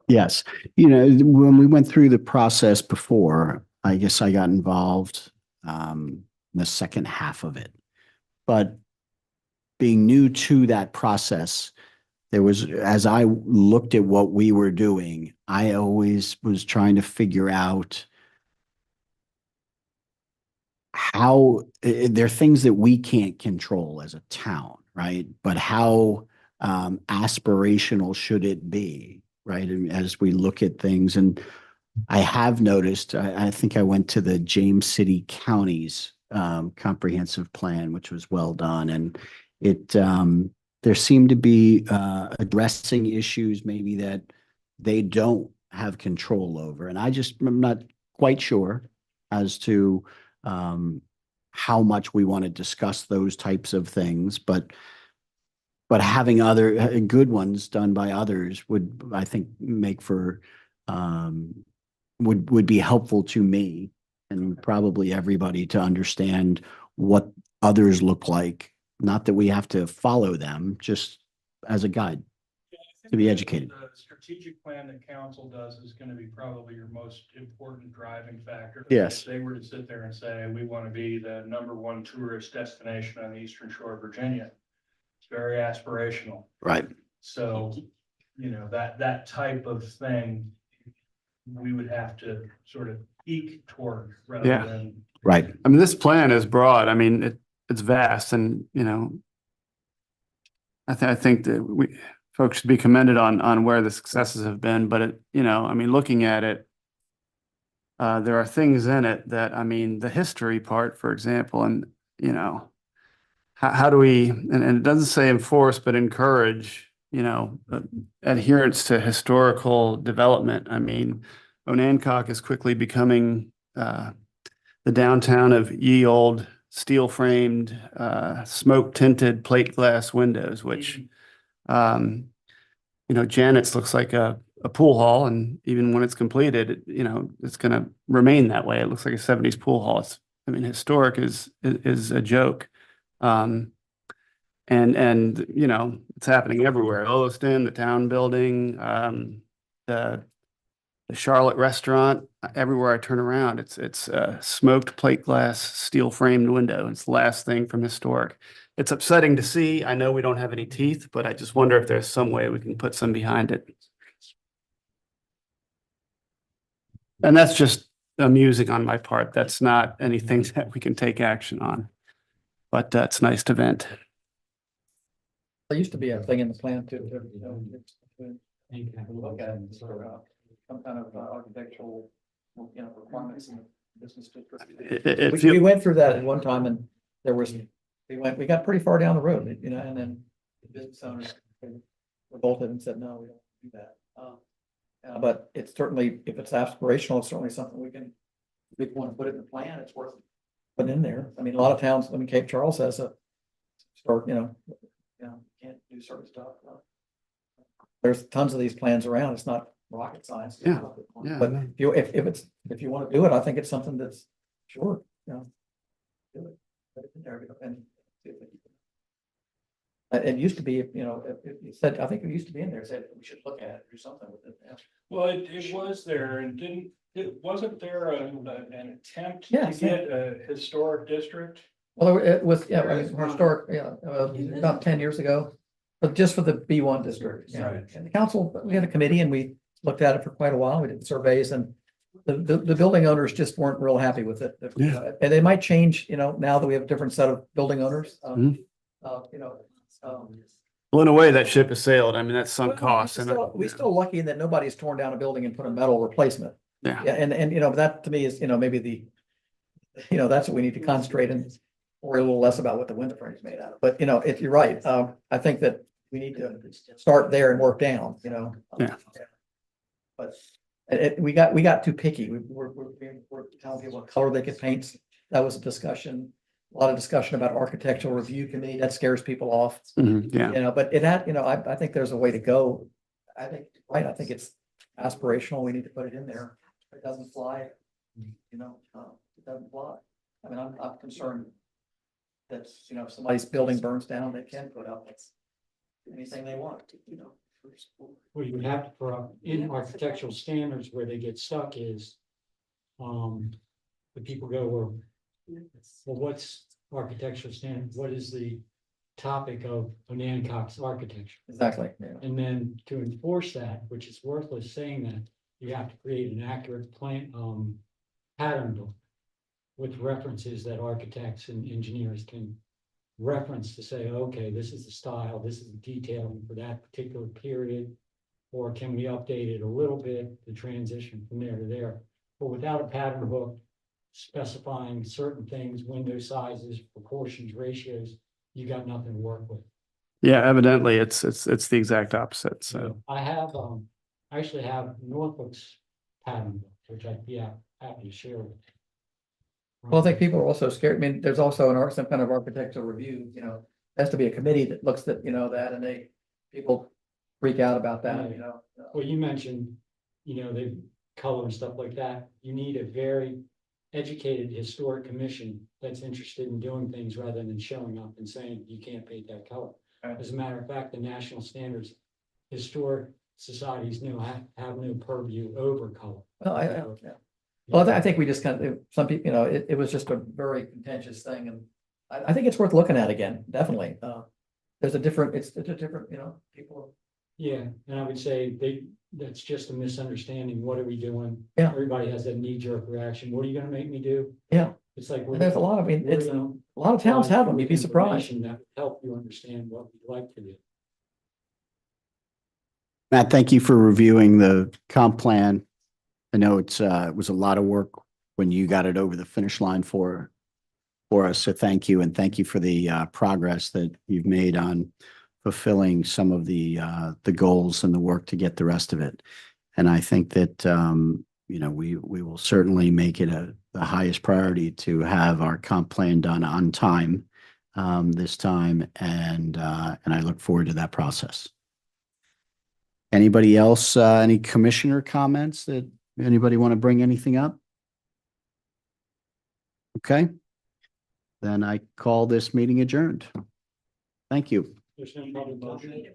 Yes. When we went through the process before, I guess I got involved in the second half of it. But being new to that process, there was, as I looked at what we were doing, I always was trying to figure out how there are things that we can't control as a town, right? But how aspirational should it be, right? And as we look at things, and I have noticed, I think I went to the James City County's comprehensive plan, which was well done, and it there seemed to be addressing issues maybe that they don't have control over, and I'm not quite sure as to how much we want to discuss those types of things, but having other good ones done by others would, I think, make for would be helpful to me and probably everybody to understand what others look like. Not that we have to follow them, just as a guide. To be educated. The strategic plan that council does is gonna be probably your most important driving factor. Yes. If they were to sit there and say, we want to be the #1 tourist destination on the eastern shore of Virginia, it's very aspirational. Right. So, that type of thing, we would have to sort of eke toward rather Yeah. than. Right. I mean, this plan is broad. I mean, it's vast and, I think that folks should be commended on where the successes have been, but looking at it, there are things in it that, the history part, for example, and, how do we, and it doesn't say enforce, but encourage, adherence to historical development. Onancock is quickly becoming, the downtown of ye old steel framed, smoke tinted plate glass windows, which, Janet's looks like a pool hall, and even when it's completed, it's going to remain that way. It looks like a 70s pool hall. Historic is a joke. And it's happening everywhere. Olliston, the town building, the Charlotte restaurant, everywhere I turn around, it's smoked plate glass, steel framed window. It's the last thing from historic. It's upsetting to see. I know we don't have any teeth, but I just wonder if there's some way we can put some behind it. And that's just amusing on my part. That's not anything that we can take action on. But it's nice to vent. There used to be a thing in the plan too, look at it, sort of, some kind of architectural, requirements in the business district. We went through that at one time and there was, we got pretty far down the road, and then the business owners revolted and said, no, we don't do that. But it's certainly, if it's aspirational, it's certainly something we want to put it in the plan, it's worth putting in there. A lot of towns, Cape Charles has a store, can't do certain stuff. There's tons of these plans around. It's not rocket science. Yeah. Yeah. But if you want to do it, I think it's something that's sure, do it. Put it in there, and see if it used to be, it said, I think it used to be in there, it said we should look at it, do something with it. Yeah. Well, it was there and wasn't there an attempt to Yes, get a historic district? Well, it was, historic, about 10 years ago, but just for the B1 district. Yeah. Right. And the council, we had a committee and we looked at it for quite a while. We did surveys and the building owners just weren't real happy with it. Yeah. And they might change, now that we have a different set of building owners. Well, in a way, that ship has sailed. That's sunk costs. We're still lucky that nobody's torn down a building and put a metal replacement. Yeah. Yeah, and that to me is, maybe that's what we need to concentrate and worry a little less about what the window frame is made out of. But, if you're right, I think that we need to start there and work down, Yeah. But we got too picky. We're telling people what color they could paint. That was a discussion. A lot of discussion about architectural review committee. That scares people off. Yeah. But it had, I think there's a way to go. I think, right, I think it's aspirational, we need to put it in there. If it doesn't fly, you know, it doesn't fly. I mean, I'm concerned that, you know, if somebody's building burns down, they can put up anything they want, you know. Well, you would have to put up in architectural standards where they get stuck is. The people go, well, what's architectural standard? What is the topic of Anacoc's architecture? Exactly, yeah. And then to enforce that, which is worthless saying that, you have to create an accurate plan, pattern book. With references that architects and engineers can reference to say, okay, this is the style, this is the detailing for that particular period. Or can we update it a little bit, the transition from there to there? But without a pattern book specifying certain things, window sizes, proportions, ratios, you got nothing to work with. Yeah, evidently it's the exact opposite. So I have, I actually have Norfolk's pattern book, which I'd be happy to share with you. Well, I think people are also scared. I mean, there's also some kind of architectural review, you know, has to be a committee that looks at, you know, that and people freak out about that, you know. Well, you mentioned, you know, the color and stuff like that. You need a very educated historic commission that's interested in doing things rather than showing up and saying you can't paint that color. Right. As a matter of fact, the national standards, historic societies have no purview over color. Well, yeah. Well, I think we just kind of, some people, you know, it was just a very contentious thing and I think it's worth looking at again, definitely. It's a different, you know, people. Yeah, and I would say that's just a misunderstanding. What are we doing? Yeah. Everybody has that knee-jerk reaction. What are you gonna make me do? Yeah. It's like. And there's a lot of, I mean, we're it's, a gonna lot of towns have them, you'd be provide surprised. information that would help you understand what we'd like to do. Matt, thank you for reviewing the comp plan. I know it was a lot of work when you got it over the finish line for us. So thank you. And thank you for the progress that you've made on fulfilling some of the goals and the work to get the rest of it. And I think that, you know, we will certainly make it the highest priority to have our comp plan done on time this time. And I look forward to that process. Anybody else, any commissioner comments that anybody want to bring anything up? Okay. Then I call this meeting adjourned. Thank you. There's no public motion.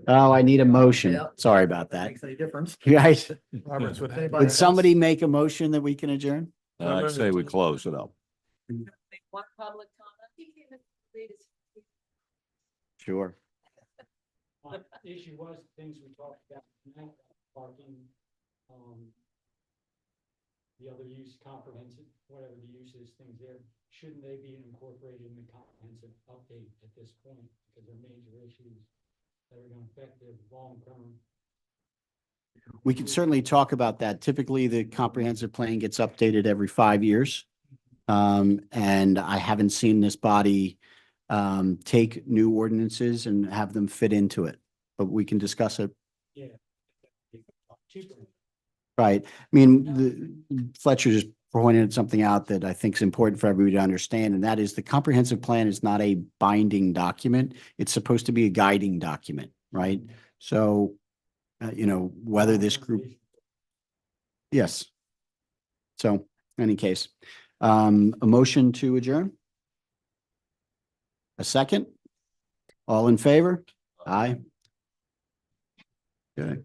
Oh, I need a motion. Yeah. Sorry about that. Makes any difference. Guys, Roberts, would somebody make a motion that we can adjourn? I'd say we close it up. One public comment. Sure. The issue was things we talked about tonight, parking, the other use, comprehensive, whatever the use is, things there, shouldn't they be incorporated in the comprehensive update at this point? Because they're major issues that are gonna affect the long term. We can certainly talk about that. Typically, the comprehensive plan gets updated every 5 years. And I haven't seen this body take new ordinances and have them fit into it, but we can discuss it. Yeah. Cheaper. Right. I mean, Fletcher just pointed something out that I think is important for everybody to understand, and that is the comprehensive plan is not a binding document. It's supposed to be a guiding document, right? So, you know, whether this group, yes. So, in any case, a motion to adjourn? A second? All in favor? Aye. Good.